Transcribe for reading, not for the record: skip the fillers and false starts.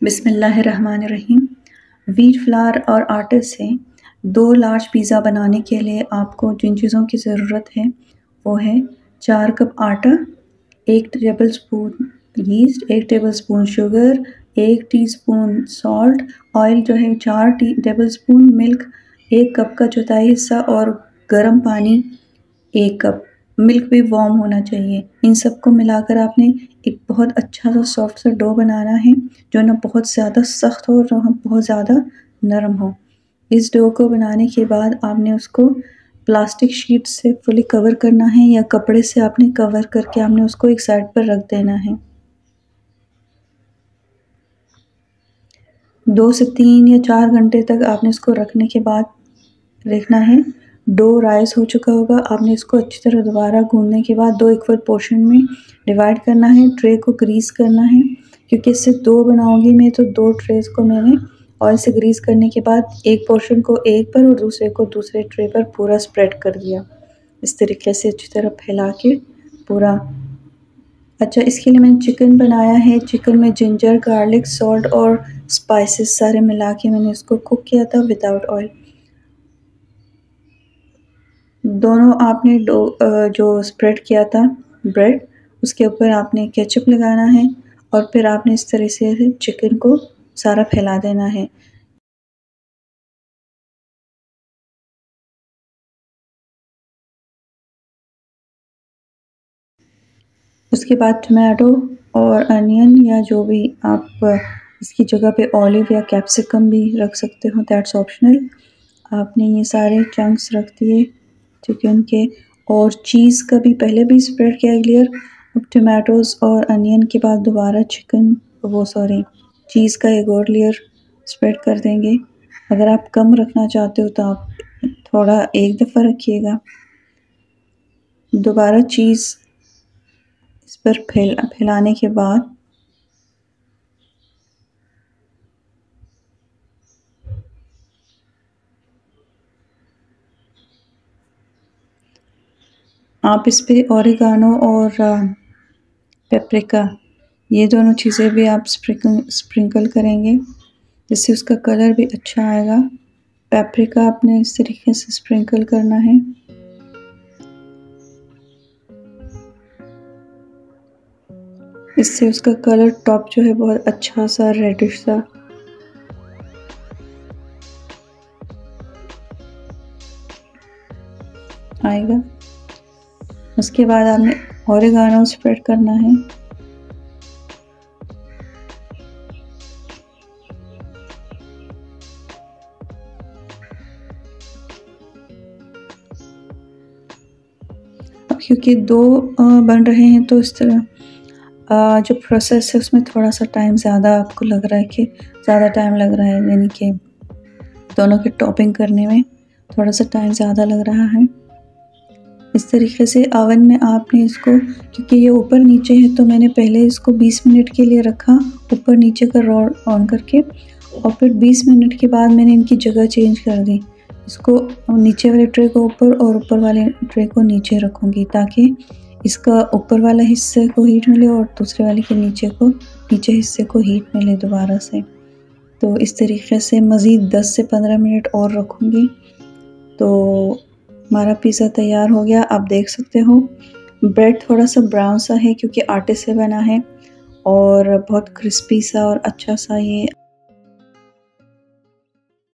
बिस्मिल्लाहिर्रहमानिर्रहीम। Wheat flour और आटे से 2 लार्ज पिज़्ज़ा बनाने के लिए आपको जिन चीज़ों की ज़रूरत है वो है 4 कप आटा, 1 tablespoon yeast, 1 tablespoon sugar, 1 teaspoon salt, oil जो है 4 टेबलस्पून, मिल्क 1 कप का चौथाई हिस्सा और गर्म पानी 1 कप। मिल्क भी वार्म होना चाहिए। इन सबको मिलाकर आपने एक बहुत अच्छा सा सॉफ्ट सा डो बनाना है जो ना बहुत ज़्यादा सख्त हो और ना बहुत ज़्यादा नरम हो। इस डो को बनाने के बाद आपने उसको प्लास्टिक शीट से फुली कवर करना है या कपड़े से आपने कवर करके आपने उसको एक साइड पर रख देना है। 2 से 3 या 4 घंटे तक आपने इसको रखने के बाद देखना है डो राइस हो चुका होगा। आपने इसको अच्छी तरह दोबारा गूंदने के बाद 2 इक्वल पोर्शन में डिवाइड करना है। ट्रे को ग्रीस करना है क्योंकि इससे 2 बनाऊंगी मैं, तो 2 ट्रेस को मैंने ऑयल से ग्रीस करने के बाद एक पोर्शन को एक पर और दूसरे को दूसरे ट्रे पर पूरा स्प्रेड कर दिया। इस तरीके से अच्छी तरह फैला के पूरा। अच्छा, इसके लिए मैंने चिकन बनाया है। चिकन में जिंजर, गार्लिक, सॉल्ट और स्पाइसेस सारे मिला के मैंने इसको कुक किया था विदाउट ऑयल। दोनों आपने जो स्प्रेड किया था ब्रेड, उसके ऊपर आपने केचप लगाना है और फिर आपने इस तरह से चिकन को सारा फैला देना है। उसके बाद टमाटो और अनियन या जो भी आप इसकी जगह पे ऑलिव या कैप्सिकम भी रख सकते हो, दैट्स ऑप्शनल। आपने ये सारे चंक्स रख दिए चिकन के और चीज़ का भी पहले भी स्प्रेड किया क्लियर। अब टमाटोज़ और अनियन के बाद दोबारा चीज़ का एक और लेयर स्प्रेड कर देंगे। अगर आप कम रखना चाहते हो तो आप थोड़ा एक दफ़ा रखिएगा। दोबारा चीज़ इस पर फैलाने के बाद आप इस पे ओरिगानो और पेपरिका, ये दोनों चीज़ें भी आप स्प्रिंकल करेंगे जिससे उसका कलर भी अच्छा आएगा। पेपरिका आपने इस तरीके से स्प्रिंकल करना है। इससे उसका कलर टॉप जो है बहुत अच्छा सा रेडिश सा आएगा। उसके बाद आपने ओरिगानो स्प्रेड करना है। अब क्योंकि 2 बन रहे हैं तो इस तरह जो प्रोसेस है उसमें थोड़ा सा टाइम ज़्यादा आपको लग रहा है कि ज़्यादा टाइम लग रहा है, यानी कि दोनों के टॉपिंग करने में थोड़ा सा टाइम ज़्यादा लग रहा है। इस तरीके से ओवन में आपने इसको, क्योंकि ये ऊपर नीचे है तो मैंने पहले इसको 20 मिनट के लिए रखा ऊपर नीचे का रॉड ऑन करके और फिर 20 मिनट के बाद मैंने इनकी जगह चेंज कर दी। इसको नीचे वाले ट्रे को ऊपर और ऊपर वाले ट्रे को नीचे रखूँगी ताकि इसका ऊपर वाला हिस्से को हीट मिले और दूसरे वाले के नीचे हिस्से को हीट मिले दोबारा से। तो इस तरीके से मज़ीद 10 से 15 मिनट और रखूँगी तो हमारा पिज़्ज़ा तैयार हो गया। आप देख सकते हो ब्रेड थोड़ा सा ब्राउन सा है क्योंकि आटे से बना है और बहुत क्रिस्पी सा और अच्छा सा ये